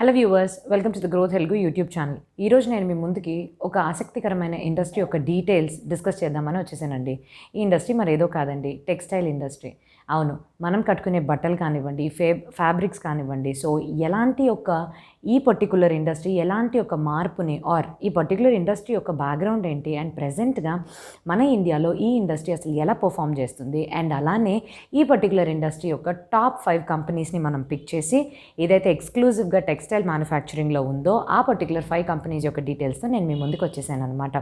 Hello viewers, welcome to the growth Telugu YouTube channel. ఈరోజు నేను మీ ముందుకి ఒక ఆసక్తికరమైన ఇండస్ట్రీ యొక్క డీటెయిల్స్ డిస్కస్ చేద్దామని వచ్చేసానండి. ఈ ఇండస్ట్రీ మరేదో కాదండి, టెక్స్టైల్ ఇండస్ట్రీ. అవును, మనం కట్టుకునే బట్టలు కానివ్వండి, ఫ్యాబ్రిక్స్ కానివ్వండి. సో ఎలాంటి ఈ పర్టికులర్ ఇండస్ట్రీ ఎలాంటి ఒక మార్పుని ఈ పర్టికులర్ ఇండస్ట్రీ యొక్క బ్యాక్గ్రౌండ్ ఏంటి అండ్ ప్రెజెంట్గా మన ఇండియాలో ఈ ఇండస్ట్రీ అసలు ఎలా పర్ఫామ్ చేస్తుంది అండ్ అలానే ఈ పర్టికులర్ ఇండస్ట్రీ యొక్క టాప్ 5 కంపెనీస్ని మనం పిక్ చేసి ఏదైతే ఎక్స్క్లూజివ్గా టెక్స్టైల్ మ్యానుఫ్యాక్చరింగ్లో ఉందో ఆ పర్టికులర్ 5 కంపెనీస్ యొక్క డీటెయిల్స్తో నేను మీ ముందుకు వచ్చేసాను అనమాట.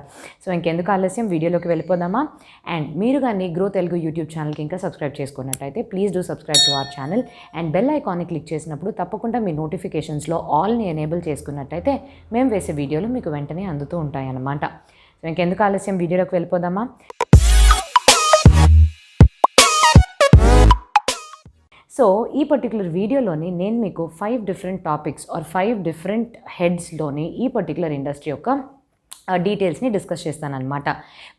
సో ఇంకెందుకు ఆలస్యం, వీడియోలోకి వెళ్ళిపోదామా? అండ్ మీరు కానీ గ్రో తెలుగు యూట్యూబ్ ఛానల్కి ఇంకా సబ్స్క్రైబ్ చేసుకున్నట్టయితే please do subscribe to our channel and bell ఐకాన్ని క్లిక్ చేసినప్పుడు తప్పకుండా మీ నోటిఫికేషన్స్లో ఆల్ని ఎనేబుల్ చేసుకున్నట్టయితే మేము వేసే వీడియోలు మీకు వెంటనే అందుతూ ఉంటాయన్నమాట. సో ఇంకెందుకు ఆలస్యం, వీడియోలోకి వెళ్ళిపోదామా? సో ఈ పర్టికులర్ వీడియోలోని నేను మీకు 5 డిఫరెంట్ టాపిక్స్ 5 డిఫరెంట్ హెడ్స్లోని ఈ పర్టికులర్ ఇండస్ట్రీ యొక్క డీటెయిల్స్ని డిస్కస్ చేస్తానన్నమాట.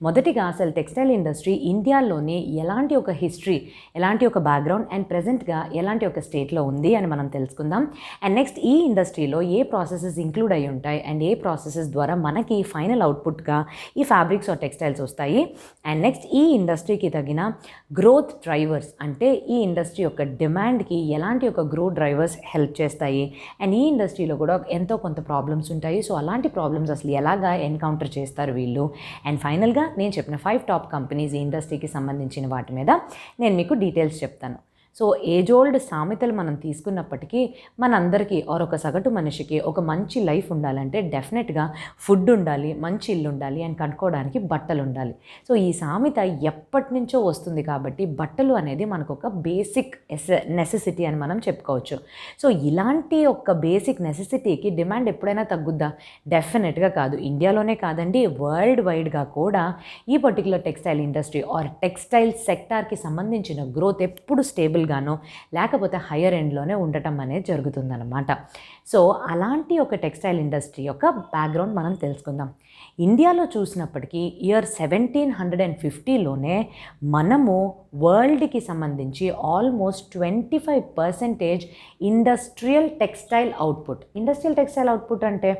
మొదటిగా అసలు టెక్స్టైల్ ఇండస్ట్రీ ఇండియాలోని ఎలాంటి ఒక హిస్టరీ, ఎలాంటి ఒక బ్యాక్గ్రౌండ్ అండ్ ప్రెజెంట్గా ఎలాంటి ఒక స్టేట్లో ఉంది అని మనం తెలుసుకుందాం. అండ్ నెక్స్ట్ ఈ ఇండస్ట్రీలో ఏ ప్రాసెసెస్ ఇంక్లూడ్ అయి ఉంటాయి అండ్ ఏ ప్రాసెసెస్ ద్వారా మనకి ఫైనల్ అవుట్పుట్గా ఈ ఫ్యాబ్రిక్స్ టెక్స్టైల్స్ వస్తాయి. అండ్ నెక్స్ట్ ఈ ఇండస్ట్రీకి తగిన గ్రోత్ డ్రైవర్స్, అంటే ఈ ఇండస్ట్రీ యొక్క డిమాండ్కి ఎలాంటి ఒక గ్రోత్ డ్రైవర్స్ హెల్ప్ చేస్తాయి అండ్ ఈ ఇండస్ట్రీలో కూడా ఎంతో కొంత ప్రాబ్లమ్స్ ఉంటాయి. సో అలాంటి ప్రాబ్లమ్స్ అసలు ఎలాగా ఎన్కౌంటర్ చేస్తారు వీళ్ళు. అండ్ ఫైనల్గా నేను చెప్పిన 5 టాప్ కంపెనీస్ ఈ ఇండస్ట్రీకి సంబంధించిన వాటి మీద నేను మీకు డీటెయిల్స్ చెప్తాను. సో ఏజ్ ఓల్డ్ సామెతలు మనం తీసుకున్నప్పటికీ మనందరికీ ఒక సగటు మనిషికి ఒక మంచి లైఫ్ ఉండాలంటే డెఫినెట్గా ఫుడ్ ఉండాలి, మంచి ఇల్లు ఉండాలి అండ్ కట్టుకోవడానికి బట్టలు ఉండాలి. సో ఈ సామెత ఎప్పటి నుంచో వస్తుంది కాబట్టి బట్టలు అనేది మనకు ఒక బేసిక్ నెసెసిటీ అని మనం చెప్పుకోవచ్చు. సో ఇలాంటి ఒక బేసిక్ నెసెసిటీకి డిమాండ్ ఎప్పుడైనా తగ్గుద్దా? డెఫినెట్గా కాదు. ఇండియాలోనే కాదండి, వరల్డ్ వైడ్గా కూడా ఈ పర్టికులర్ టెక్స్టైల్ ఇండస్ట్రీ టెక్స్టైల్ సెక్టార్కి సంబంధించిన గ్రోత్ ఎప్పుడు స్టేబుల్ గానో లేకపోతే హయ్యర్ ఎండ్లోనే ఉండటం అనేది జరుగుతుందన్నమాట. సో అలాంటి ఒక టెక్స్టైల్ ఇండస్ట్రీ యొక్క బ్యాక్గ్రౌండ్ మనం తెలుసుకుందాం. ఇండియాలో చూసినప్పటికీ ఇయర్ 1750లోనే మనము వరల్డ్కి సంబంధించి ఆల్మోస్ట్ 25% ఇండస్ట్రియల్ టెక్స్టైల్ అవుట్పుట్ అంటే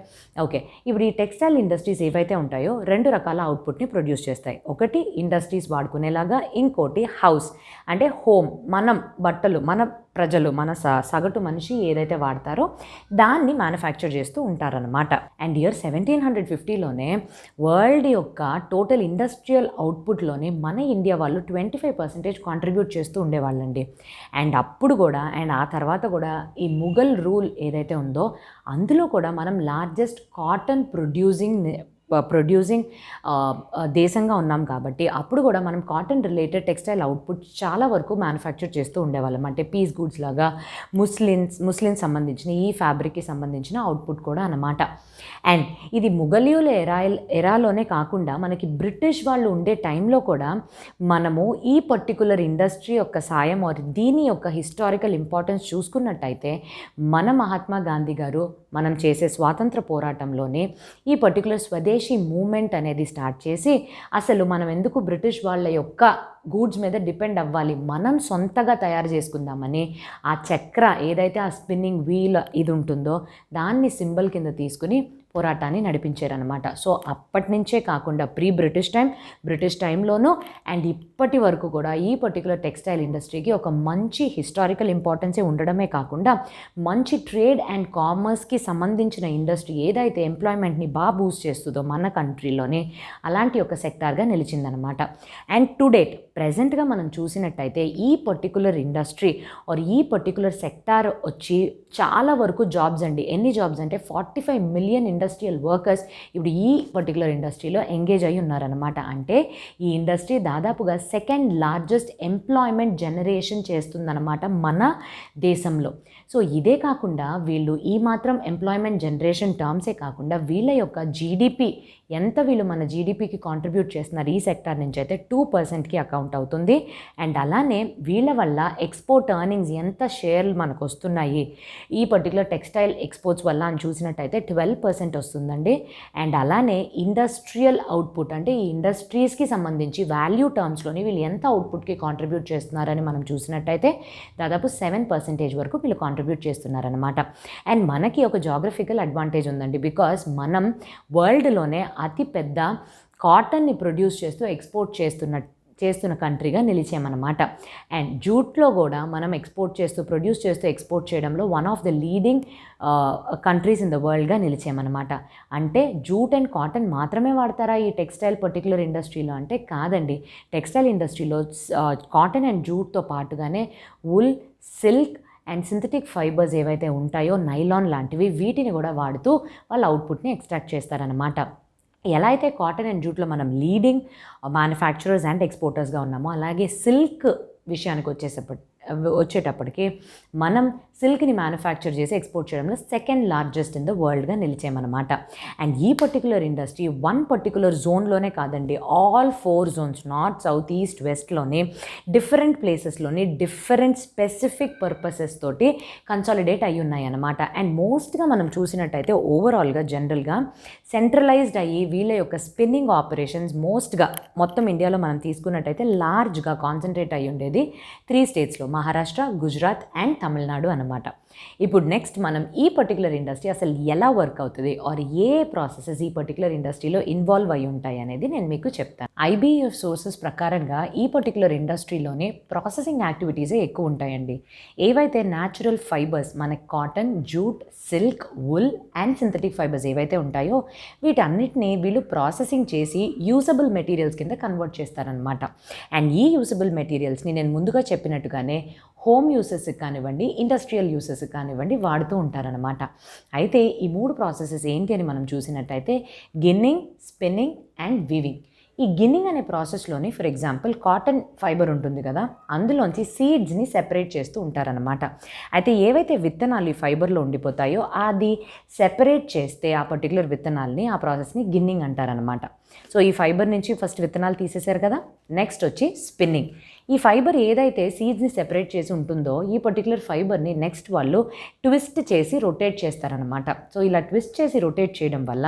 ఇప్పుడు ఈ టెక్స్టైల్ ఇండస్ట్రీస్ ఏవైతే ఉంటాయో 2 రకాల అవుట్పుట్ని ప్రొడ్యూస్ చేస్తాయి. ఒకటి ఇండస్ట్రీస్ వాడుకునేలాగా, ఇంకోటి హౌస్ అంటే హోమ్, మనం బట్టలు, మన ప్రజలు, మన సగటు మనిషి ఏదైతే వాడతారో దాన్ని మ్యానుఫ్యాక్చర్ చేస్తూ ఉంటారనమాట. అండ్ ఇయర్ 1750లోనే వరల్డ్ యొక్క టోటల్ ఇండస్ట్రియల్ అవుట్పుట్లోనే మన ఇండియా వాళ్ళు 25% కాంట్రిబ్యూట్ చేస్తూ ఉండేవాళ్ళండి. అండ్ అప్పుడు కూడా అండ్ ఆ తర్వాత కూడా ఈ ముఘల్ రూల్ ఏదైతే ఉందో అందులో కూడా మనం లార్జెస్ట్ కాటన్ ప్రొడ్యూసింగ్ దేశంగా ఉన్నాం కాబట్టి అప్పుడు కూడా మనం కాటన్ రిలేటెడ్ టెక్స్టైల్ అవుట్పుట్ చాలా వరకు మ్యానుఫ్యాక్చర్ చేస్తూ ఉండేవాళ్ళం. అంటే పీస్ గూడ్స్ లాగా ముస్లిమ్స్ సంబంధించిన ఈ ఫ్యాబ్రిక్కి సంబంధించిన అవుట్పుట్ కూడా అన్నమాట. అండ్ ఇది ముఘలియుల ఎరాలోనే కాకుండా మనకి బ్రిటిష్ వాళ్ళు ఉండే టైంలో కూడా మనము ఈ పర్టికులర్ ఇండస్ట్రీ యొక్క సాయం దీని యొక్క హిస్టారికల్ ఇంపార్టెన్స్ చూసుకున్నట్టయితే మన మహాత్మా గాంధీ గారు మనం చేసే స్వాతంత్ర పోరాటంలోనే ఈ పర్టికులర్ స్వదేశీ మూమెంట్ అనేది స్టార్ట్ చేసి అసలు మనం ఎందుకు బ్రిటిష్ వాళ్ళ యొక్క గూడ్స్ మీద డిపెండ్ అవ్వాలి, మనం సొంతగా తయారు చేసుకుందామని ఆ చక్ర ఏదైతే ఆ స్పిన్నింగ్ వీల్ ఇది ఉంటుందో దాన్ని సింబల్ కింద తీసుకుని పోరాటాన్ని నడిపించారనమాట. సో అప్పటి నుంచే కాకుండా బ్రిటిష్ టైంలోనూ అండ్ ఇప్పటి వరకు కూడా ఈ పర్టికులర్ టెక్స్టైల్ ఇండస్ట్రీకి ఒక మంచి హిస్టారికల్ ఇంపార్టెన్సే ఉండడమే కాకుండా మంచి ట్రేడ్ అండ్ కామర్స్కి సంబంధించిన ఇండస్ట్రీ ఏదైతే ఎంప్లాయ్మెంట్ని బాగా బూస్ట్ చేస్తుందో మన కంట్రీలోనే అలాంటి ఒక సెక్టార్గా నిలిచిందనమాట. అండ్ టు డేట్ ప్రెజెంట్గా మనం చూసినట్టయితే ఈ పర్టికులర్ ఇండస్ట్రీ ఈ పర్టికులర్ సెక్టార్ వచ్చి చాలా వరకు జాబ్స్ అండి. ఎన్ని జాబ్స్ అంటే 45 మిలియన్ ఇండస్ట్రియల్ వర్కర్స్ ఇప్పుడు ఈ పర్టికులర్ ఇండస్ట్రీలో ఎంగేజ్ అయి ఉన్నారనమాట. అంటే ఈ ఇండస్ట్రీ దాదాపుగా 2nd లార్జెస్ట్ ఎంప్లాయ్మెంట్ జనరేషన్ చేస్తుందన్నమాట మన దేశంలో. సో ఇదే కాకుండా వీళ్ళు ఈ మాత్రం ఎంప్లాయ్మెంట్ జనరేషన్ టర్మ్సే కాకుండా వీళ్ళ యొక్క జీడిపి ఎంత వీళ్ళు మన జీడిపికి కాంట్రిబ్యూట్ చేస్తున్నారు ఈ సెక్టార్ నుంచి అయితే 2%కి కౌంట్ అవుతుంది. అండ్ అలానే వీళ్ళ వల్ల ఎక్స్పోర్ట్ ఎర్నింగ్స్ ఎంత షేర్లు మనకు వస్తున్నాయి ఈ పర్టికులర్ టెక్స్టైల్ ఎక్స్పోర్ట్స్ వల్ల అని చూసినట్టయితే 12% వస్తుందండి. అండ్ అలానే ఇండస్ట్రియల్ అవుట్పుట్ అంటే ఈ ఇండస్ట్రీస్కి సంబంధించి వాల్యూ టర్మ్స్లోని వీళ్ళు ఎంత అవుట్పుట్కి కాంట్రిబ్యూట్ చేస్తున్నారని మనం చూసినట్టయితే దాదాపు 7% వరకు వీళ్ళు కాంట్రిబ్యూట్ చేస్తున్నారనమాట. అండ్ మనకి ఒక జాగ్రఫికల్ అడ్వాంటేజ్ ఉందండి. బికాస్ మనం వరల్డ్లోనే అతిపెద్ద కాటన్ని ప్రొడ్యూస్ చేస్తూ ఎక్స్పోర్ట్ చేస్తున్న కంట్రీగా నిలిచామన్నమాట. అండ్ జూట్లో కూడా మనం ప్రొడ్యూస్ చేస్తూ ఎక్స్పోర్ట్ చేయడంలో one of the leading countries in the వరల్డ్గా నిలిచామన్నమాట. అంటే జూట్ అండ్ కాటన్ మాత్రమే వాడతారా ఈ టెక్స్టైల్ పర్టికులర్ ఇండస్ట్రీలో అంటే కాదండి. టెక్స్టైల్ ఇండస్ట్రీలో కాటన్ అండ్ జూట్తో పాటుగానే wool, silk and synthetic fibres ఏవైతే ఉంటాయో నైలాన్ లాంటివి వీటిని కూడా వాడుతూ వాళ్ళ అవుట్పుట్ని ఎక్స్ట్రాక్ట్ చేస్తారనమాట. ఎలా అయితే కాటన్ అండ్ జూట్లో మనం లీడింగ్ మ్యానుఫ్యాక్చరర్స్ అండ్ ఎక్స్పోర్టర్స్గా ఉన్నామో అలాగే సిల్క్ విషయానికి వచ్చేటప్పటికి మనం సిల్క్ని మ్యానుఫ్యాక్చర్ చేసి ఎక్స్పోర్ట్ చేయడంలో సెకండ్ లార్జెస్ట్ ఇన్ ద వరల్డ్గా నిలిచామన్నమాట. అండ్ ఈ పర్టికులర్ ఇండస్ట్రీ వన్ పర్టికులర్ జోన్లోనే కాదండి, all 4 zones north, south, east, వెస్ట్లోని డిఫరెంట్ ప్లేసెస్లోని డిఫరెంట్ స్పెసిఫిక్ పర్పసెస్ తోటి కన్సాలిడేట్ అయ్యి ఉన్నాయి అన్నమాట. అండ్ మోస్ట్గా మనం చూసినట్టయితే ఓవరాల్గా జనరల్గా సెంట్రలైజ్డ్ అయ్యి వీళ్ళ యొక్క స్పిన్నింగ్ ఆపరేషన్స్ మోస్ట్గా మొత్తం ఇండియాలో మనం తీసుకున్నట్టయితే లార్జ్గా కాన్సన్ట్రేట్ అయ్యి ఉండేది 3 స్టేట్స్లో, మహారాష్ట్ర, గుజరాత్ అండ్ తమిళనాడు అనమాట. ఇప్పుడు నెక్స్ట్ మనం ఈ పర్టికులర్ ఇండస్ట్రీ అసలు ఎలా వర్క్ అవుతుంది ఆర్ ఏ ప్రాసెసెస్ ఈ పర్టికులర్ ఇండస్ట్రీలో ఇన్వాల్వ్ అయి ఉంటాయి అనేది నేను మీకు చెప్తాను. IBF సోర్సెస్ ప్రకారంగా ఈ పర్టికులర్ ఇండస్ట్రీలోనే ప్రాసెసింగ్ యాక్టివిటీసే ఎక్కువ ఉంటాయండి. ఏవైతే న్యాచురల్ ఫైబర్స్ మనకి cotton, jute, silk, wool and synthetic fibres ఏవైతే ఉంటాయో వీటన్నిటిని వీళ్ళు ప్రాసెసింగ్ చేసి యూజబుల్ మెటీరియల్స్ కింద కన్వర్ట్ చేస్తారనమాట. అండ్ ఈ యూజబుల్ మెటీరియల్స్ని నేను ముందుగా చెప్పినట్టుగానే హోమ్ యూసెస్కి కానివ్వండి, ఇండస్ట్రియల్ యూసెస్కి కానివ్వండి వాడుతూ ఉంటారనమాట. అయితే ఈ 3 ప్రాసెసెస్ ఏంటి అని మనం చూసినట్టయితే గిన్నింగ్, స్పిన్నింగ్ అండ్ వీవింగ్. ఈ గిన్నింగ్ అనే ప్రాసెస్లోని ఫర్ ఎగ్జాంపుల్ కాటన్ ఫైబర్ ఉంటుంది కదా, అందులోంచి సీడ్స్ని సెపరేట్ చేస్తూ ఉంటారనమాట. అయితే ఏవైతే విత్తనాలు ఈ ఫైబర్లో ఉండిపోతాయో అది సెపరేట్ చేస్తే ఆ పర్టికులర్ విత్తనాల్ని ఆ ప్రాసెస్ని గిన్నింగ్ అంటారనమాట. సో ఈ ఫైబర్ నుంచి ఫస్ట్ విత్తనాలు తీసేశారు కదా, నెక్స్ట్ వచ్చి స్పిన్నింగ్. ఈ ఫైబర్ ఏదైతే సీడ్స్ని సెపరేట్ చేసి ఉంటుందో ఈ పర్టికులర్ ఫైబర్ని నెక్స్ట్ వాళ్ళు ట్విస్ట్ చేసి రొటేట్ చేస్తారనమాట. సో ఇలా ట్విస్ట్ చేసి రొటేట్ చేయడం వల్ల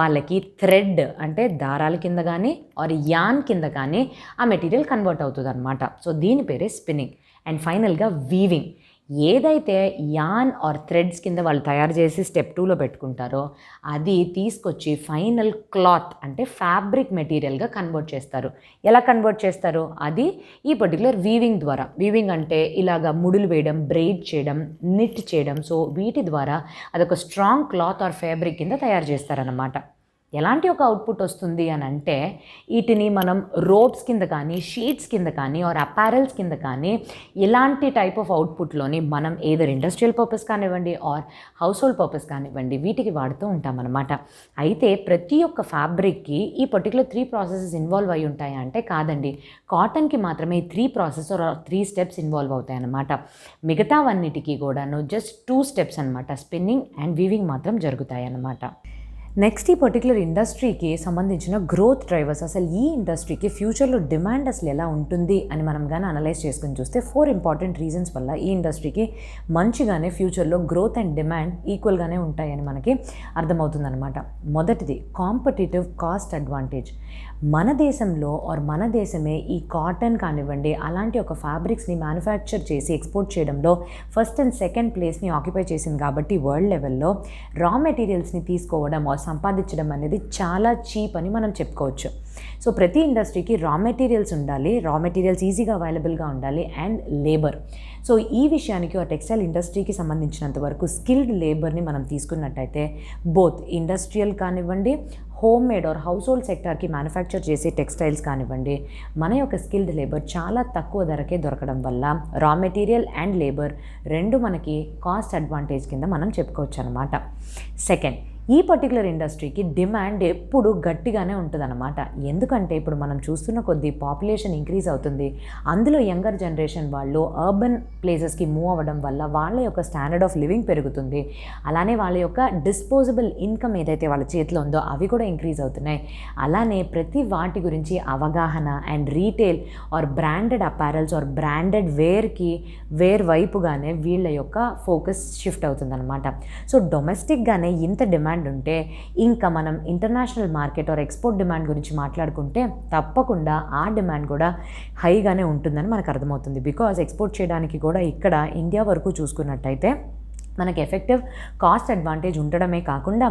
వాళ్ళకి థ్రెడ్ అంటే దారాల కింద కానీ ఆర్ యాన్ కింద కానీ ఆ మెటీరియల్ కన్వర్ట్ అవుతుంది అనమాట. సో దీని పేరే స్పిన్నింగ్. అండ్ ఫైనల్గా వీవింగ్. ఏదైతే యాన్ ఆర్ థ్రెడ్స్ కింద వాళ్ళు తయారు చేసి స్టెప్ 2లో పెట్టుకుంటారో అది తీసుకొచ్చి ఫైనల్ క్లాత్ అంటే ఫ్యాబ్రిక్ మెటీరియల్గా కన్వర్ట్ చేస్తారు. ఎలా కన్వర్ట్ చేస్తారో అది ఈ పర్టికులర్ వీవింగ్ ద్వారా. వీవింగ్ అంటే ఇలాగ ముడులు వేయడం, బ్రెయిడ్ చేయడం, నిట్ చేయడం. సో వీటి ద్వారా అదొక స్ట్రాంగ్ క్లాత్ ఆర్ ఫ్యాబ్రిక్ కింద తయారు చేస్తారన్నమాట. ఎలాంటి ఒక అవుట్పుట్ వస్తుంది అని అంటే వీటిని మనం రోప్స్ కింద కానీ, షీట్స్ కింద కానీ ఆర్ అపారల్స్ కింద కానీ ఇలాంటి టైప్ ఆఫ్ అవుట్పుట్లోని మనం ఏదర్ ఇండస్ట్రియల్ పర్పస్ కానివ్వండి ఆర్ హౌస్ హోల్డ్ పర్పస్ కానివ్వండి వీటికి వాడుతూ ఉంటామన్నమాట. అయితే ప్రతి ఒక్క ఫ్యాబ్రిక్కి ఈ పర్టికులర్ 3 ప్రాసెసెస్ ఇన్వాల్వ్ అయి ఉంటాయి అంటే కాదండి. కాటన్కి మాత్రమే 3 ప్రాసెస్ ఆర్ 3 స్టెప్స్ ఇన్వాల్వ్ అవుతాయి అన్నమాట. మిగతావన్నిటికీ కూడాను జస్ట్ 2 స్టెప్స్ అనమాట, స్పిన్నింగ్ అండ్ వీవింగ్ మాత్రం జరుగుతాయి అన్నమాట. నెక్స్ట్ ఈ పర్టికులర్ ఇండస్ట్రీకి సంబంధించిన గ్రోత్ డ్రైవర్స్, అసలు ఈ ఇండస్ట్రీకి ఫ్యూచర్లో డిమాండ్ అసలు ఎలా ఉంటుంది అని మనం కానీ అనలైజ్ చేసుకుని చూస్తే 4 ఇంపార్టెంట్ రీజన్స్ వల్ల ఈ ఇండస్ట్రీకి మంచిగానే ఫ్యూచర్లో గ్రోత్ అండ్ డిమాండ్ ఈక్వల్గానే ఉంటాయని మనకి అర్థమవుతుందన్నమాట. మొదటిది కాంపిటేటివ్ కాస్ట్ అడ్వాంటేజ్. మన దేశంలో ఆర్ మన దేశమే ఈ కాటన్ కానివ్వండి అలాంటి ఒక ఫ్యాబ్రిక్స్ని మ్యానుఫ్యాక్చర్ చేసి ఎక్స్పోర్ట్ చేయడంలో ఫస్ట్ అండ్ సెకండ్ ప్లేస్ని ఆక్యుపై చేసింది కాబట్టి వరల్డ్ లెవెల్లో రా మెటీరియల్స్ని తీసుకోవడం ఆర్ సంపాదించడం అనేది చాలా చీప్ అని మనం చెప్పుకోవచ్చు. సో ప్రతి ఇండస్ట్రీకి రా మెటీరియల్స్ ఉండాలి, రా మెటీరియల్స్ ఈజీగా అవైలబుల్గా ఉండాలి అండ్ లేబర్. సో ఈ విషయానికి ఆ టెక్స్టైల్ ఇండస్ట్రీకి సంబంధించినంత వరకు స్కిల్డ్ లేబర్ని మనం తీసుకున్నట్టయితే బోత్ ఇండస్ట్రియల్ కానివ్వండి, homemade or household సెక్టార్కి మ్యానుఫ్యాక్చర్ చేసే టెక్స్టైల్స్ కానివ్వండి, మన యొక్క స్కిల్డ్ లేబర్ చాలా తక్కువ ధరకే దొరకడం వల్ల రా మెటీరియల్ అండ్ లేబర్ రెండు మనకి కాస్ట్ అడ్వాంటేజ్ కింద మనం చెప్పుకోవచ్చు అనమాట. సెకండ్, ఈ పర్టికులర్ ఇండస్ట్రీకి డిమాండ్ ఎప్పుడు గట్టిగానే ఉంటుందన్నమాట. ఎందుకంటే ఇప్పుడు మనం చూస్తున్న కొద్దీ పాపులేషన్ ఇంక్రీజ్ అవుతుంది. అందులో యంగర్ జనరేషన్ వాళ్ళు అర్బన్ ప్లేసెస్కి మూవ్ అవ్వడం వల్ల వాళ్ళ యొక్క స్టాండర్డ్ ఆఫ్ లివింగ్ పెరుగుతుంది. అలానే వాళ్ళ యొక్క డిస్పోజబుల్ ఇన్కమ్ ఏదైతే వాళ్ళ చేతిలో ఉందో అవి కూడా ఇంక్రీజ్ అవుతున్నాయి. అలానే ప్రతి వాటి గురించి అవగాహన and retail or branded apparels or branded wear వైపుగానే వీళ్ళ యొక్క ఫోకస్ షిఫ్ట్ అవుతుందన్నమాట. సో డొమెస్టిక్గానే ఇంత డిమాండ్ ఉంటే ఇంకా మనం international market or export demand గురించి మాట్లాడుకుంటే తప్పకుండా ఆ డిమాండ్ కూడా హైగానే ఉంటుందని మనకు అర్థమవుతుంది. బికాజ్ ఎక్స్పోర్ట్ చేయడానికి కూడా ఇక్కడ ఇండియా వరకు చూసుకున్నట్టయితే మనకి ఎఫెక్టివ్ కాస్ట్ అడ్వాంటేజ్ ఉండడమే కాకుండా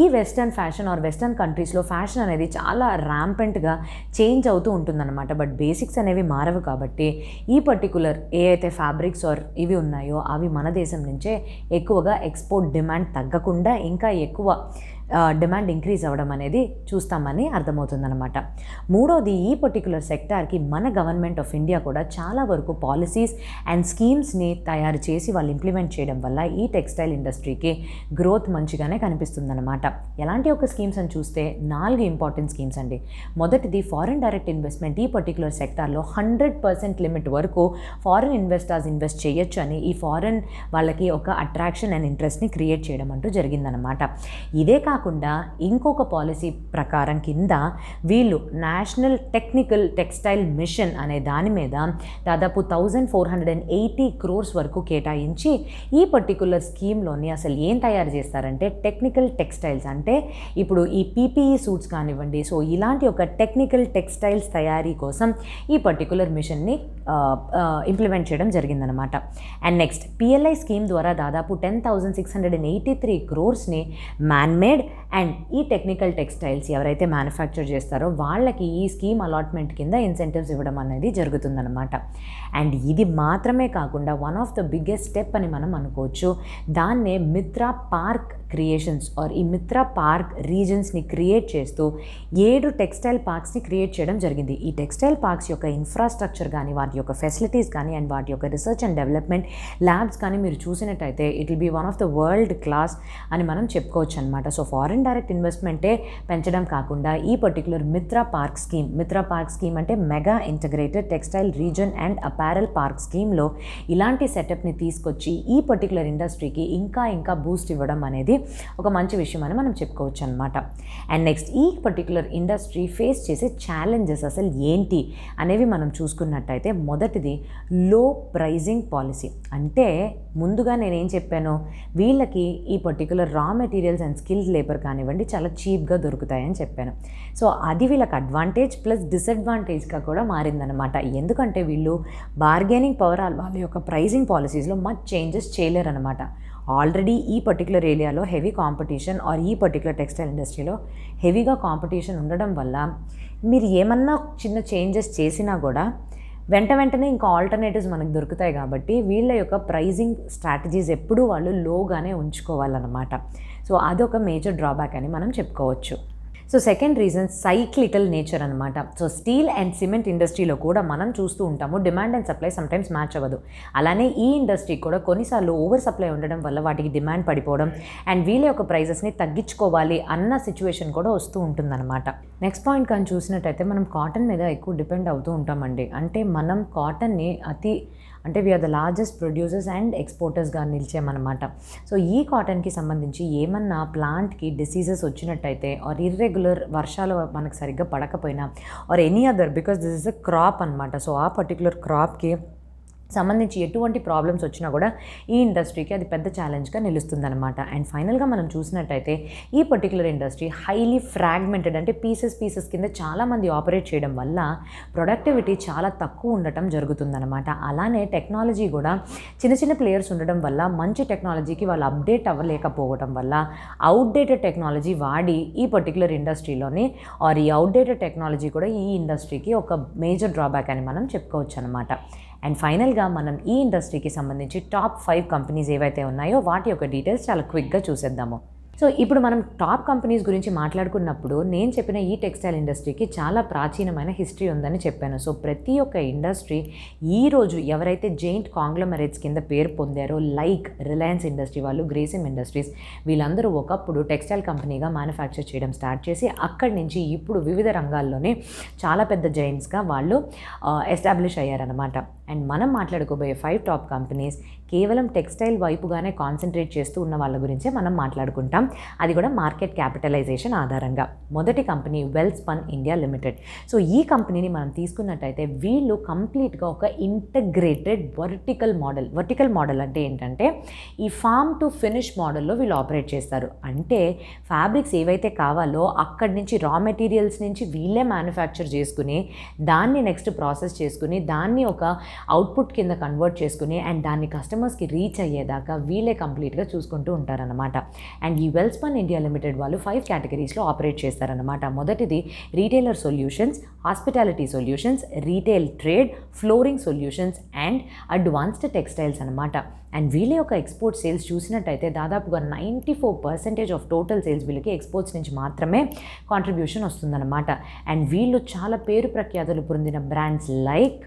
ఈ వెస్టర్న్ ఫ్యాషన్ ఆర్ వెస్టర్న్ కంట్రీస్లో ఫ్యాషన్ అనేది చాలా ర్యాంపెంట్గా చేంజ్ అవుతూ ఉంటుందన్నమాట. బట్ బేసిక్స్ అనేవి మారవు కాబట్టి ఈ పర్టికులర్ ఏ అయితే ఫ్యాబ్రిక్స్ ఆర్ ఇవి ఉన్నాయో అవి మన దేశం నుంచే ఎక్కువగా ఎక్స్పోర్ట్ డిమాండ్ తగ్గకుండా ఇంకా ఎక్కువ డిమాండ్ ఇంక్రీజ్ అవ్వడం అనేది చూస్తామని అర్థమవుతుందన్నమాట. మూడోది, ఈ పర్టికులర్ సెక్టార్కి మన గవర్నమెంట్ ఆఫ్ ఇండియా కూడా చాలా వరకు పాలసీస్ అండ్ స్కీమ్స్ని తయారు చేసి వాళ్ళు ఇంప్లిమెంట్ చేయడం వల్ల ఈ టెక్స్టైల్ ఇండస్ట్రీకి గ్రోత్ మంచిగానే కనిపిస్తుందన్నమాట. ఎలాంటి ఒక స్కీమ్స్ అని చూస్తే 4 ఇంపార్టెంట్ స్కీమ్స్ అండి. మొదటిది ఫారిన్ డైరెక్ట్ ఇన్వెస్ట్మెంట్. ఈ పర్టికులర్ సెక్టార్లో 100% లిమిట్ వరకు ఫారిన్ ఇన్వెస్టర్స్ ఇన్వెస్ట్ చేయొచ్చు అని ఈ ఫారిన్ వాళ్ళకి ఒక అట్రాక్షన్ అండ్ ఇంట్రెస్ట్ని క్రియేట్ చేయడం అంటూ జరిగిందనమాట. ఇదే కాకుండా ఇంకొక పాలసీ ప్రకారం కింద వీళ్ళు నేషనల్ టెక్నికల్ టెక్స్టైల్ మిషన్ అనే దాని మీద దాదాపు 1480 crores వరకు కేటాయించి ఈ పర్టికులర్ స్కీమ్లోని అసలు ఏం తయారు చేస్తారంటే టెక్నికల్ టెక్స్టైల్స్, అంటే ఇప్పుడు ఈ పీపీఈ సూట్స్ కానివ్వండి, సో ఇలాంటి ఒక టెక్నికల్ టెక్స్టైల్స్ తయారీ కోసం ఈ పర్టికులర్ మిషన్ని ఇంప్లిమెంట్ చేయడం జరిగిందనమాట. అండ్ నెక్స్ట్ పిఎల్ఐ స్కీమ్ ద్వారా దాదాపు 10,683 crores-ని మ్యాన్మేడ్ అండ్ ఈ టెక్నికల్ టెక్స్టైల్స్ ఎవరైతే మ్యానుఫ్యాక్చర్ చేస్తారో వాళ్ళకి ఈ స్కీమ్ అలాట్మెంట్ కింద ఇన్సెంటివ్స్ ఇవ్వడం అనేది జరుగుతుందన్నమాట. అండ్ ఇది మాత్రమే కాకుండా one of the biggest step అని మనం అనుకోవచ్చు. దాన్నే మిత్రా పార్క్ క్రియేషన్స్ ఆర్ ఈ మిత్రా పార్క్ రీజన్స్ని క్రియేట్ చేస్తూ 7 టెక్స్టైల్ పార్క్స్ని క్రియేట్ చేయడం జరిగింది. ఈ టెక్స్టైల్ పార్క్స్ యొక్క ఇన్ఫ్రాస్ట్రక్చర్ కానీ, వాటి యొక్క ఫెసిలిటీస్ కానీ అండ్ వాటి యొక్క రీసెర్చ్ అండ్ డెవలప్మెంట్ ల్యాబ్స్ కానీ మీరు చూసినట్టయితే it will be one of the world class అని మనం చెప్పుకోవచ్చు అనమాట. సో ఫారిన్ డైరెక్ట్ ఇన్వెస్ట్మెంటే పెంచడం కాకుండా ఈ పర్టికులర్ మిత్రా పార్క్ స్కీమ్ అంటే mega integrated textile reason and apparel park స్కీమ్లో ఇలాంటి సెటప్ని తీసుకొచ్చి ఈ పర్టికులర్ ఇండస్ట్రీకి ఇంకా బూస్ట్ ఇవ్వడం అనేది ఒక మంచి విషయం అని మనం చెప్పుకోవచ్చు అనమాట. అండ్ నెక్స్ట్ ఈ పర్టికులర్ ఇండస్ట్రీ ఫేస్ చేసే ఛాలెంజెస్ అసలు ఏంటి అనేవి మనం చూసుకున్నట్టయితే మొదటిది లో ప్రైజింగ్ పాలసీ. అంటే ముందుగా నేనేం చెప్పాను, వీళ్ళకి ఈ పర్టికులర్ రా మెటీరియల్స్ అండ్ స్కిల్డ్ లేబర్ కానివ్వండి చాలా చీప్గా దొరుకుతాయని చెప్పాను. సో అది వీళ్ళకి అడ్వాంటేజ్ ప్లస్ డిసడ్వాంటేజ్గా కూడా మారిందనమాట. ఎందుకంటే వీళ్ళు బార్గెనింగ్ పవర్ వాళ్ళ యొక్క ప్రైజింగ్ పాలసీస్లో మచ్ చేంజెస్ చేయలేరనమాట. ఆల్రెడీ ఈ పర్టికులర్ ఏరియాలో హెవీ కాంపిటీషన్ ఆర్ ఈ పర్టికులర్ టెక్స్టైల్ ఇండస్ట్రీలో హెవీగా కాంపిటీషన్ ఉండడం వల్ల మీరు ఏమన్నా చిన్న చేంజెస్ చేసినా కూడా వెంటనే ఇంకా ఆల్టర్నేటివ్స్ మనకు దొరుకుతాయి. కాబట్టి వీళ్ళ యొక్క ప్రైజింగ్ స్ట్రాటజీస్ ఎప్పుడూ వాళ్ళు లోగానే ఉంచుకోవాలన్నమాట. సో అదొక మేజర్ డ్రాబ్యాక్ అని మనం చెప్పుకోవచ్చు. So second reason cyclical nature అనమాట. సో స్టీల్ అండ్ సిమెంట్ ఇండస్ట్రీలో కూడా మనం చూస్తూ ఉంటాము demand and supply sometimes match అవ్వదు. అలానే ఈ ఇండస్ట్రీ కూడా కొన్నిసార్లు ఓవర్ సప్లై ఉండడం వల్ల వాటికి డిమాండ్ పడిపోవడం అండ్ వీళ్ళ యొక్క ప్రైజెస్ని తగ్గించుకోవాలి అన్న సిచ్యువేషన్ కూడా వస్తూ ఉంటుందన్నమాట. నెక్స్ట్ పాయింట్ కానీ చూసినట్టయితే మనం కాటన్ మీద ఎక్కువ డిపెండ్ అవుతూ ఉంటామండి. అంటే మనం కాటన్ని we are the largest producers and ఎక్స్పోర్టర్స్గా నిలిచామన్నమాట. సో ఈ కాటన్కి సంబంధించి ఏమన్నా ప్లాంట్కి డిసీజెస్ వచ్చినట్టయితే ఆర్ ఇర్రెగ్యులర్ వర్షాలు మనకు సరిగ్గా పడకపోయినా or any other because this is a crop అనమాట. సో ఆ పర్టికులర్ క్రాప్కి సంబంధించి ఎటువంటి ప్రాబ్లమ్స్ వచ్చినా కూడా ఈ ఇండస్ట్రీకి అది పెద్ద ఛాలెంజ్గా నిలుస్తుందన్నమాట. అండ్ ఫైనల్గా మనం చూసినట్టయితే ఈ పర్టికులర్ ఇండస్ట్రీ హైలీ ఫ్రాగ్మెంటెడ్, అంటే పీసెస్ కింద చాలామంది ఆపరేట్ చేయడం వల్ల ప్రొడక్టివిటీ చాలా తక్కువ ఉండటం జరుగుతుందన్నమాట. అలానే టెక్నాలజీ కూడా చిన్న ప్లేయర్స్ ఉండడం వల్ల మంచి టెక్నాలజీకి వాళ్ళు అప్డేట్ అవ్వలేకపోవడం వల్ల అవుట్డేటెడ్ టెక్నాలజీ వాడి ఈ పర్టికులర్ ఇండస్ట్రీలోని ఆర్ ఈ అవుట్డేటెడ్ టెక్నాలజీ కూడా ఈ ఇండస్ట్రీకి ఒక మేజర్ డ్రాబ్యాక్ అని మనం చెప్పుకోవచ్చు అనమాట. అండ్ ఫైనల్గా మనం ఈ ఇండస్ట్రీకి సంబంధించి టాప్ 5 కంపెనీస్ ఏవైతే ఉన్నాయో వాటి యొక్క డీటెయిల్స్ చాలా క్విక్గా చూసేద్దాము. సో ఇప్పుడు మనం టాప్ కంపెనీస్ గురించి మాట్లాడుకున్నప్పుడు నేను చెప్పిన ఈ టెక్స్టైల్ ఇండస్ట్రీకి చాలా ప్రాచీనమైన హిస్టరీ ఉందని చెప్పాను. సో ప్రతి ఒక్క ఇండస్ట్రీ ఈరోజు ఎవరైతే జెయింట్ కాంగ్లోమరేట్స్ కింద పేరు పొందారో, లైక్ రిలయన్స్ ఇండస్ట్రీ వాళ్ళు, గ్రేసిమ్ ఇండస్ట్రీస్, వీళ్ళందరూ ఒకప్పుడు టెక్స్టైల్ కంపెనీగా మ్యానుఫ్యాక్చర్ చేయడం స్టార్ట్ చేసి అక్కడి నుంచి ఇప్పుడు వివిధ రంగాల్లోనే చాలా పెద్ద జెయింట్స్గా వాళ్ళు ఎస్టాబ్లిష్ అయ్యారనమాట. అండ్ మనం మాట్లాడుకోబోయే 5 టాప్ కంపెనీస్ కేవలం టెక్స్టైల్ వైపుగానే కాన్సన్ట్రేట్ చేస్తూ ఉన్న వాళ్ళ గురించే మనం మాట్లాడుకుంటాం, అది కూడా మార్కెట్ క్యాపిటలైజేషన్ ఆధారంగా. మొదటి company Welspun India limited. So ఈ కంపెనీని మనం తీసుకున్నట్టయితే వీళ్ళు కంప్లీట్గా ఒక ఇంటగ్రేటెడ్ వర్టికల్ మోడల్ అంటే ఏంటంటే ఈ ఫార్మ్ టు ఫినిష్ మోడల్లో వీళ్ళు ఆపరేట్ చేస్తారు. అంటే ఫ్యాబ్రిక్స్ ఏవైతే కావాలో అక్కడి నుంచి రా మెటీరియల్స్ నుంచి వీళ్ళే మ్యానుఫ్యాక్చర్ చేసుకుని దాన్ని నెక్స్ట్ ప్రాసెస్ చేసుకుని దాన్ని ఒక అవుట్పుట్ కింద కన్వర్ట్ చేసుకుని అండ్ దాన్ని కస్టమర్స్కి రీచ్ అయ్యేదాకా వీళ్ళే కంప్లీట్గా చూసుకుంటూ ఉంటారనమాట. అండ్ ఈ వెల్స్పన్ ఇండియా లిమిటెడ్ వాళ్ళు 5 కేటగిరీస్లో ఆపరేట్ చేస్తారనమాట. మొదటిది retailer solutions, hospitality solutions, retail trade, flooring solutions and advanced textiles అనమాట. అండ్ వీళ్ళ యొక్క ఎక్స్పోర్ట్ సేల్స్ చూసినట్టయితే దాదాపుగా 94% ఆఫ్ టోటల్ సేల్స్ వీళ్ళకి ఎక్స్పోర్ట్స్ నుంచి మాత్రమే కాంట్రిబ్యూషన్ వస్తుందన్నమాట. అండ్ వీళ్ళు చాలా పేరు ప్రఖ్యాతులు పొందిన brands like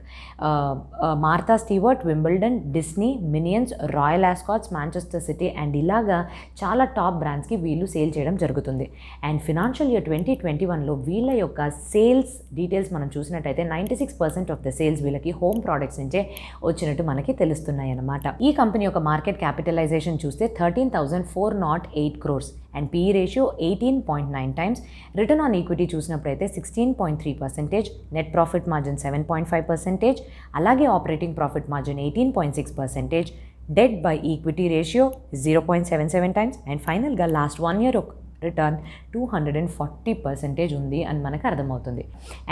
Martha Stewart, Wimbledon, Disney, Minions, Royal Ascots, Manchester City and ఇలాగా చాలా టాప్ బ్రాండ్స్కి వీళ్ళు సేల్ చేయడం జరుగుతుంది. అండ్ ఫినాన్షియల్ ఇయర్ 2021లో వీళ్ళ యొక్క సేల్స్ డీటెయిల్స్ మనం చూసినట్టయితే 96% ఆఫ్ ద సేల్స్ వీళ్ళకి హోమ్ ప్రోడక్ట్స్ నుంచే వచ్చినట్టు మనకి తెలుస్తున్నాయి అన్నమాట. ఈ కంపెనీ యొక్క మార్కెట్ క్యాపిటలైజేషన్ చూస్తే 13,408 crores and PE ratio 18.9 times, return on equity చూసినప్పుడైతే 16.3%, నెట్ ప్రాఫిట్ మార్జిన్ 7.5%, అలాగే operating profit margin 18.6%, debt by equity ratio 0.77 times and ఫైనల్గా లాస్ట్ 1 year రిటర్న్ 240% ఉంది అని మనకు అర్థమవుతుంది.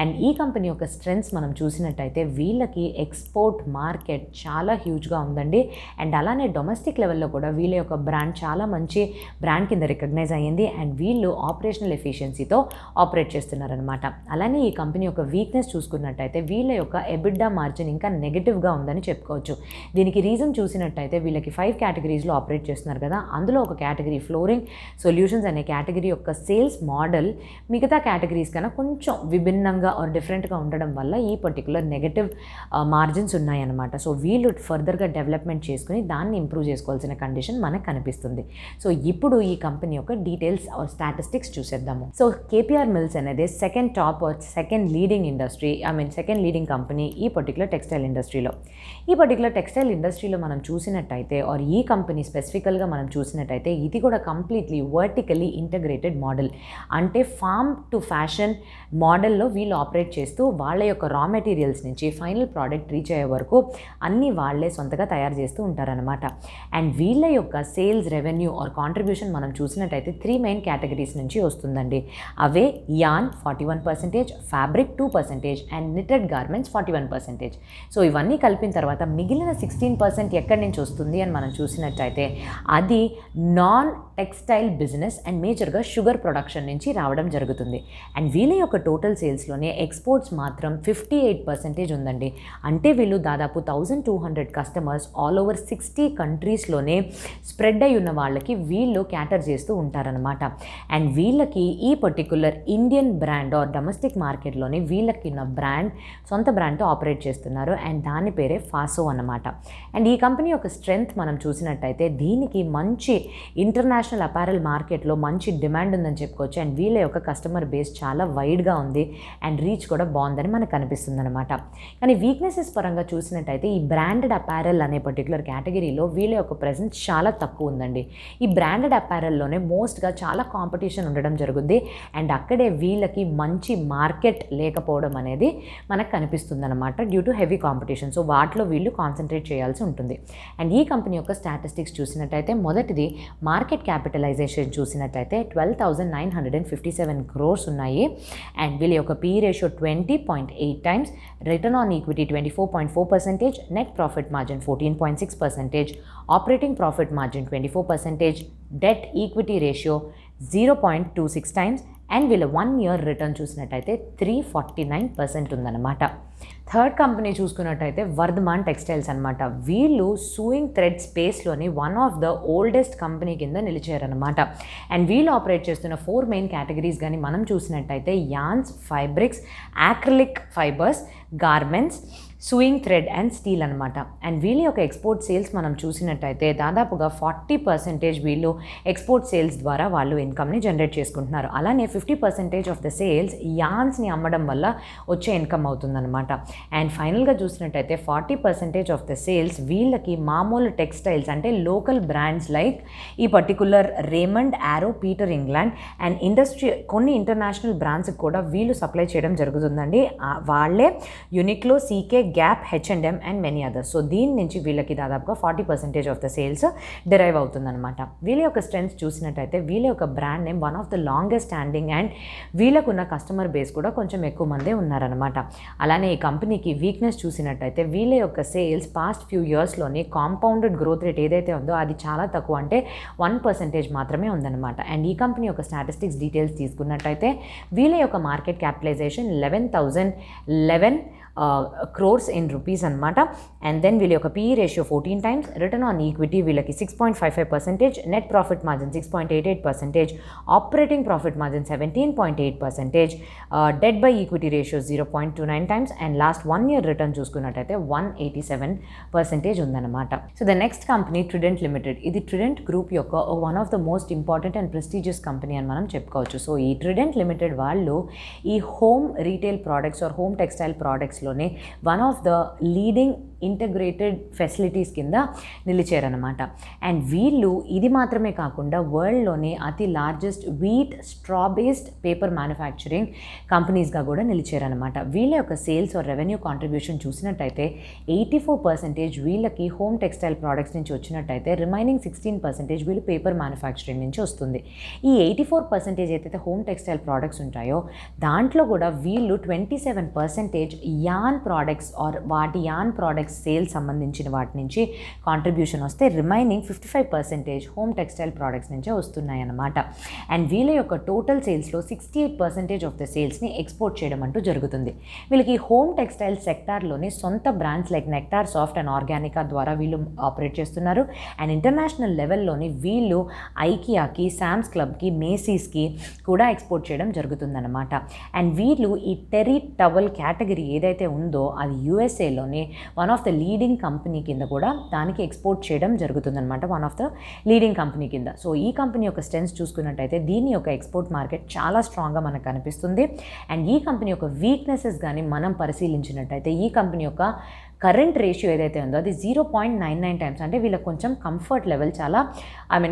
అండ్ ఈ కంపెనీ యొక్క స్ట్రెంగ్స్ మనం చూసినట్టయితే వీళ్ళకి ఎక్స్పోర్ట్ మార్కెట్ చాలా హ్యూజ్గా ఉందండి. అండ్ అలానే డొమెస్టిక్ లెవెల్లో కూడా వీళ్ళ యొక్క బ్రాండ్ చాలా మంచి బ్రాండ్ కింద రికగ్నైజ్ అయ్యింది. అండ్ వీళ్ళు ఆపరేషనల్ ఎఫిషియన్సీతో ఆపరేట్ చేస్తున్నారనమాట. అలానే ఈ కంపెనీ యొక్క వీక్నెస్ చూసుకున్నట్టయితే వీళ్ళ యొక్క ఎబిడ్డా మార్జిన్ ఇంకా నెగిటివ్గా ఉందని చెప్పుకోవచ్చు. దీనికి రీజన్ చూసినట్టయితే వీళ్ళకి 5 కేటగిరీస్లో ఆపరేట్ చేస్తున్నారు కదా, అందులో ఒక కేటగిరీ ఫ్లోరింగ్ సొల్యూషన్స్ అనే కేటగిరీ యొక్క సేల్స్ మోడల్ మిగతా కేటగిరీస్ కన్నా కొంచెం విభిన్నంగా ఆర్ డిఫరెంట్గా ఉండడం వల్ల ఈ పర్టికులర్ నెగటివ్ మార్జిన్స్ ఉన్నాయన్నమాట. సో వీళ్ళు ఫర్దర్గా డెవలప్మెంట్ చేసుకుని దాన్ని ఇంప్రూవ్ చేసుకోవాల్సిన కండిషన్ మనకు కనిపిస్తుంది. సో ఇప్పుడు ఈ కంపెనీ యొక్క డీటెయిల్స్ ఆర్ స్టాటిస్టిక్స్ చూసేద్దాము. సో కేపీఆర్ మిల్స్ అనేది second top or second leading company ఈ పర్టికులర్ టెక్స్టైల్ ఇండస్ట్రీలో. ఈ పర్టికులర్ టెక్స్టైల్ ఇండస్ట్రీలో మనం చూసినట్టయితే ఆర్ ఈ కంపెనీ స్పెసిఫికల్గా మనం చూసినట్టయితే ఇది కూడా కంప్లీట్లీ వర్టికలీ ఇంటగ్రేటెడ్ మోడల్. అంటే ఫార్మ్ టు ఫ్యాషన్ మోడల్లో వీళ్ళు ఆపరేట్ చేస్తూ వాళ్ళ యొక్క రా మెటీరియల్స్ నుంచి ఫైనల్ ప్రోడక్ట్ రీచ్ అయ్యే వరకు అన్నీ వాళ్ళే సొంతగా తయారు చేస్తూ ఉంటారనమాట. అండ్ వీళ్ళ యొక్క సేల్స్ రెవెన్యూ ఆర్ కాంట్రిబ్యూషన్ మనం చూసినట్టయితే 3 మెయిన్ కేటగిరీస్ నుంచి వస్తుందండి. అవే yarn 41%, fabric 2% and knitted garments 41%. So ఇవన్నీ కలిపిన తర్వాత మిగిలిన 16% ఎక్కడి నుంచి వస్తుంది అని మనం చూసినట్టయితే అది నాన్ టెక్స్టైల్ బిజినెస్ అండ్ మేజర్గా షుగర్ ప్రొడక్షన్ నుంచి రావడం జరుగుతుంది. అండ్ వీళ్ళ యొక్క టోటల్ సేల్స్లోనే ఎక్స్పోర్ట్స్ మాత్రం 58% ఉందండి. అంటే వీళ్ళు దాదాపు 1200 కస్టమర్స్ ఆల్ ఓవర్ 60 కంట్రీస్లోనే స్ప్రెడ్ అయి ఉన్న వాళ్ళకి వీళ్ళు క్యాటర్ చేస్తూ ఉంటారనమాట. అండ్ వీళ్ళకి ఈ particular Indian brand or domestic మార్కెట్లోనే వీళ్ళకి ఉన్న బ్రాండ్ సొంత బ్రాండ్తో ఆపరేట్ చేస్తున్నారు. అండ్ దాని పేరే ఫాసో అన్నమాట. అండ్ ఈ కంపెనీ యొక్క స్ట్రెంగ్త్ మనం చూసినట్టయితే దీనికి మంచి ఇంటర్నేషనల్ అపారల్ మార్కెట్లో మంచి డిమాండ్ ఉందని చెప్పుకోవచ్చు. అండ్ వీళ్ళ యొక్క కస్టమర్ బేస్ చాలా వైడ్గా ఉంది అండ్ రీచ్ కూడా బాగుందని మనకు అనిపిస్తుంది అనమాట. కానీ వీక్నెసెస్ పరంగా చూసినట్టయితే ఈ బ్రాండెడ్ అపారల్ అనే పర్టికులర్ కేటగిరీలో వీళ్ళ యొక్క ప్రెజెన్స్ చాలా తక్కువ ఉందండి. ఈ బ్రాండెడ్ అపారల్లోనే మోస్ట్గా చాలా కాంపిటీషన్ ఉండడం జరుగుతుంది. అండ్ అక్కడే వీళ్ళకి మంచి మార్కెట్ లేకపోవడం అనేది మనకు కనిపిస్తుంది అనమాట due to heavy competition. So వాటిలో వీళ్ళు కాన్సన్ట్రేట్ చేయాల్సి ఉంటుంది. అండ్ ఈ కంపెనీ యొక్క స్టాటిస్టిక్స్ చూసినట్టయితే మొదటిది మార్కెట్ క్యాపిటలైజేషన్ చూసినట్టయితే 12,957 crores ఉన్నాయి. అండ్ వీళ్ళ యొక్క PE ratio 20.8 times, return on equity 24.4%, net profit margin 14.6%, operating profit margin 24%, debt equity ratio 0.26 times and వీళ్ళ 1 ఇయర్ రిటర్న్ చూసినట్టయితే 349% ఉందన్నమాట. థర్డ్ కంపెనీ చూసుకున్నట్టయితే వర్ధమాన్ టెక్స్టైల్స్ అనమాట. వీళ్ళు సూయింగ్ థ్రెడ్ స్పేస్లోని one of the oldest company కింద నిలిచారనమాట. అండ్ వీళ్ళు ఆపరేట్ చేస్తున్న 4 మెయిన్ కేటగిరీస్ కానీ మనం చూసినట్టయితే yawns, fabrics, acrylic fibres, garments, sewing thread and steel అనమాట. అండ్ వీళ్ళ యొక్క ఎక్స్పోర్ట్ సేల్స్ మనం చూసినట్టయితే దాదాపుగా 40% వీళ్ళు ఎక్స్పోర్ట్ సేల్స్ ద్వారా వాళ్ళు ఇన్కమ్ని జనరేట్ చేసుకుంటున్నారు. అలానే 50% ఆఫ్ ద సేల్స్ యాన్స్ని అమ్మడం వల్ల వచ్చే ఇన్కమ్ అవుతుందన్నమాట. అండ్ ఫైనల్గా చూసినట్టయితే 40% ఆఫ్ ద సేల్స్ వీళ్ళకి మామూలు టెక్స్టైల్స్ అంటే లోకల్ బ్రాండ్స్ లైక్ ఈ particular Raymond, Arrow, Peter England and కొన్ని ఇంటర్నేషనల్ బ్రాండ్స్కి కూడా వీళ్ళు సప్లై చేయడం జరుగుతుందండి. వాళ్ళే Uniqlo, CK, Gap, H&M and many others. So దీని నుంచి వీళ్ళకి దాదాపుగా 40% ఆఫ్ ద సేల్స్ డిరైవ్ అవుతుందన్నమాట. వీళ్ళ యొక్క స్ట్రెంగ్స్ చూసినట్టయితే వీళ్ళ యొక్క brand name one of the longest standing and వీళ్ళకున్న కస్టమర్ బేస్ కూడా కొంచెం ఎక్కువ మందే ఉన్నారనమాట. అలానే ఈ కంపెనీకి వీక్నెస్ చూసినట్టయితే వీళ్ళ యొక్క సేల్స్ పాస్ట్ ఫ్యూ ఇయర్స్లోని కాంపౌండెడ్ గ్రోత్ రేట్ ఏదైతే ఉందో అది చాలా తక్కువ, అంటే 1% మాత్రమే ఉందన్నమాట. అండ్ ఈ కంపెనీ యొక్క స్టాటిస్టిక్స్ డీటెయిల్స్ తీసుకున్నట్టయితే వీళ్ళ యొక్క market capitalisation 11,011 crores in rupees అనమాట. అండ్ దెన్ వీళ్ళ యొక్క PE ratio 14 times, return on equity వీళ్ళకి 6.55%, net profit margin 6.88%, operating profit margin 17.8%, debt by equity ratio 0.29 times and last 1 year return చూసుకున్నట్టయితే 187% ఉందన్నమాట. So the next company Trident Limited. ఇది Trident group యొక్క one of the most important and prestigious company అని మనం చెప్పుకోవచ్చు. So ఈ trident limited వాళ్ళు ఈ home retail products or home textile ప్రోడక్ట్స్లోనే one of the leading integrated facilities కింద నిలిచారనమాట. అండ్ వీళ్ళు ఇది మాత్రమే కాకుండా వరల్డ్లోనే అతి largest wheat straw based paper manufacturing కంపెనీస్గా కూడా నిలిచారనమాట. వీళ్ళ యొక్క సేల్స్ ఆర్ రెవెన్యూ కాంట్రిబ్యూషన్ చూసినట్టయితే 84% వీళ్ళకి హోమ్ టెక్స్టైల్ ప్రోడక్ట్స్ నుంచి వచ్చినట్టయితే రిమైనింగ్ 16% వీళ్ళు పేపర్ మ్యానుఫ్యాక్చరింగ్ నుంచి వస్తుంది. ఈ 84% ఏదైతే హోమ్ టెక్స్టైల్ ప్రోడక్ట్స్ ఉంటాయో దాంట్లో కూడా వీళ్ళు 27% యాన్ ప్రోడక్ట్స్ ఆర్ వాటి యాన్ ప్రోడక్ట్స్ సేల్స్ సంబంధించిన వాటి నుంచి కాంట్రిబ్యూషన్ వస్తే రిమైనింగ్ 55% హోమ్ టెక్స్టైల్ ప్రోడక్ట్స్ నుంచే వస్తున్నాయి అన్నమాట. అండ్ వీళ్ళ యొక్క టోటల్ సేల్స్లో 68% ఆఫ్ ద సేల్స్ని ఎక్స్పోర్ట్ చేయడం అంటూ జరుగుతుంది. వీళ్ళకి హోమ్ టెక్స్టైల్ సెక్టార్లోని సొంత brands like nectar, soft and Organica ద్వారా వీళ్ళు ఆపరేట్ చేస్తున్నారు. అండ్ ఇంటర్నేషనల్ లెవెల్లోని వీళ్ళు ఐకియాకి, శామ్స్ క్లబ్కి, మేసీస్కి కూడా ఎక్స్పోర్ట్ చేయడం జరుగుతుందన్నమాట. అండ్ వీళ్ళు ఈ టెర్రీ టవల్ కేటగిరీ ఏదైతే ఉందో అది యూఎస్ఏలోని one of the leading company కింద కూడా దానికి ఎక్స్పోర్ట్ చేయడం జరుగుతుందన్నమాట. One of the leading company కింద. సో ఈ కంపెనీ యొక్క స్ట్రెంగ్స్ చూసుకున్నట్టయితే దీని యొక్క ఎక్స్పోర్ట్ మార్కెట్ చాలా స్ట్రాంగ్గా మనకు కనిపిస్తుంది. అండ్ ఈ కంపెనీ యొక్క వీక్నెసెస్ కానీ మనం పరిశీలించినట్టయితే ఈ కంపెనీ యొక్క కరెంట్ రేషియో ఏదైతే ఉందో అది 0.99 times, అంటే వీళ్ళకి కొంచెం కంఫర్ట్ లెవెల్ చాలా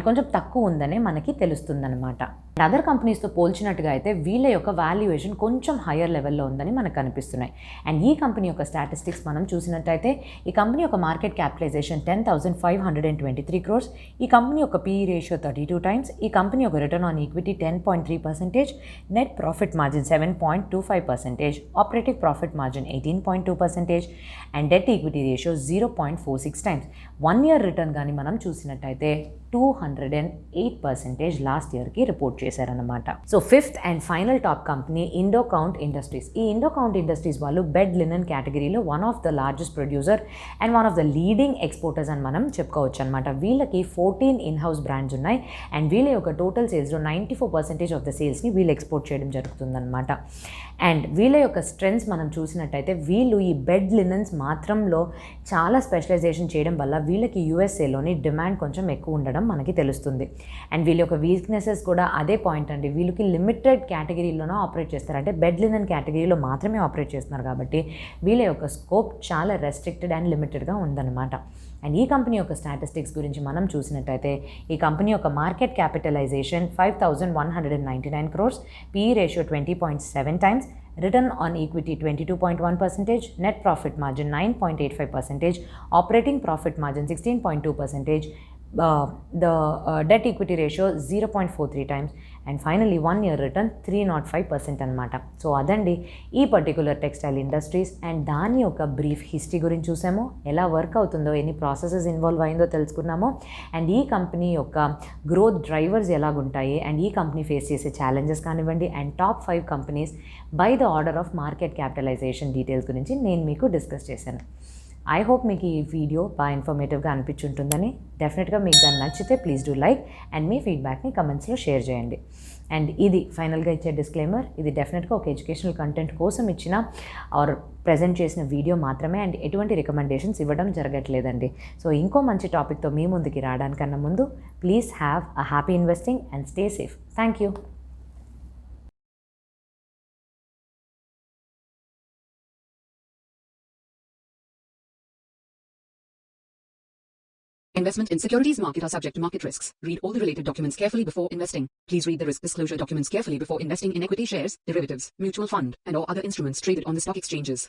కొంచెం తక్కువ ఉందనే మనకి తెలుస్తుందన్నమాట. అదర్ కంపెనీస్తో పోల్చినట్టుగా అయితే వీళ్ళ యొక్క వాల్యుయేషన్ కొంచెం హయ్యర్ లెవెల్లో ఉందని మనకు కనిపిస్తున్నాయి. అండ్ ఈ కంపెనీ యొక్క స్టాటిస్టిక్స్ మనం చూసినట్టయితే ఈ కంపెనీ యొక్క మార్కెట్ క్యాపిటలైజేషన్ 10,523 crores, ఈ కంపెనీ యొక్క PE రేషియో 32 times, ఈ కంపెనీ యొక్క return on equity 10.3%, net profit margin 7.25%, operating profit margin 18.2% and debt equity ratio 0.46 times. 1 year return కానీ మనం చూసినట్టయితే 208% లాస్ట్ ఇయర్కి రిపోర్ట్ చేశారనమాట. So fifth and final top company Indo Count Industries. ఈ ఇండోకౌంట్ ఇండస్ట్రీస్ వాళ్ళు బెడ్ లినెన్ కేటగిరీలో one of the largest producer and one of the leading exporters అని మనం చెప్పుకోవచ్చు అనమాట. వీళ్ళకి 14 ఇన్-హౌస్ బ్రాండ్స్ ఉన్నాయి. అండ్ వీళ్ళ యొక్క టోటల్ సేల్స్లో 94% ఆఫ్ ద సేల్స్ని వీళ్ళు ఎక్స్పోర్ట్ చేయడం జరుగుతుందన్నమాట. అండ్ వీళ్ళ యొక్క స్ట్రెంగ్స్ మనం చూసినట్టయితే వీళ్ళు ఈ బెడ్ లినెన్స్ మాత్రంలో చాలా స్పెషలైజేషన్ చేయడం వల్ల వీళ్ళకి యూఎస్ఏలోని డిమాండ్ కొంచెం ఎక్కువ ఉండడం మనకి తెలుస్తుంది. అండ్ వీళ్ళ యొక్క వీక్నెసెస్ కూడా అదే పాయింట్ అండి. వీళ్ళకి లిమిటెడ్ కేటగిరీలోనే ఆపరేట్ చేస్తారు, అంటే బెడ్ లినెన్ కేటగిరీలో మాత్రమే ఆపరేట్ చేస్తున్నారు కాబట్టి వీళ్ళ యొక్క స్కోప్ చాలా రెస్ట్రిక్టెడ్ అండ్ లిమిటెడ్గా ఉందన్నమాట. అండ్ ఈ కంపెనీ యొక్క స్టాటిస్టిక్స్ గురించి మనం చూసినట్టయితే ఈ కంపెనీ యొక్క market capitalisation 5,199 crores, PE ratio 20.7 times, return on equity 22.1%, net profit margin 9.85%, operating profit margin 16.2%, the debt equity ratio 0.43 times, and finally 1 year return 305% అనమాట. సో అదండి ఈ పర్టికులర్ టెక్స్టైల్ ఇండస్ట్రీస్ అండ్ దాని యొక్క బ్రీఫ్ హిస్టరీ గురించి చూసాము, ఎలా work అవుతుందో, ఎన్ని ప్రాసెసెస్ ఇన్వాల్వ్ అయిందో తెలుసుకున్నాము, అండ్ ఈ కంపెనీ యొక్క గ్రోత్ డ్రైవర్స్ ఎలాగుంటాయి, అండ్ ఈ కంపెనీ ఫేస్ చేసే ఛాలెంజెస్ కానివ్వండి, and top 5 companies by the order of market capitalisation details గురించి నేను మీకు డిస్కస్ చేశాను. ఐ హోప్ మీకు ఈ వీడియో బాగా ఇన్ఫర్మేటివ్గా అనిపించుంటుందని. డెఫినెట్గా మీకు దాన్ని నచ్చితే ప్లీజ్ డూ లైక్ అండ్ మీ ఫీడ్బ్యాక్ని కమెంట్స్లో షేర్ చేయండి. అండ్ ఇది ఫైనల్గా ఇచ్చే డిస్క్లైమర్, ఇది డెఫినెట్గా ఒక ఎడ్యుకేషనల్ కంటెంట్ కోసం ఇచ్చిన ఆర్ ప్రజెంట్ చేసిన వీడియో మాత్రమే, అండ్ ఎటువంటి రికమెండేషన్స్ ఇవ్వడం జరగట్లేదండి. సో ఇంకో మంచి టాపిక్తో మీ ముందుకి రావడానికన్నా ముందు please have a happy investing and stay safe. Thank you. Investment in securities market are subject to market risks. Read all the related documents carefully before investing. Please read the risk disclosure documents carefully before investing in equity shares, derivatives, mutual fund, and or other instruments traded on the stock exchanges.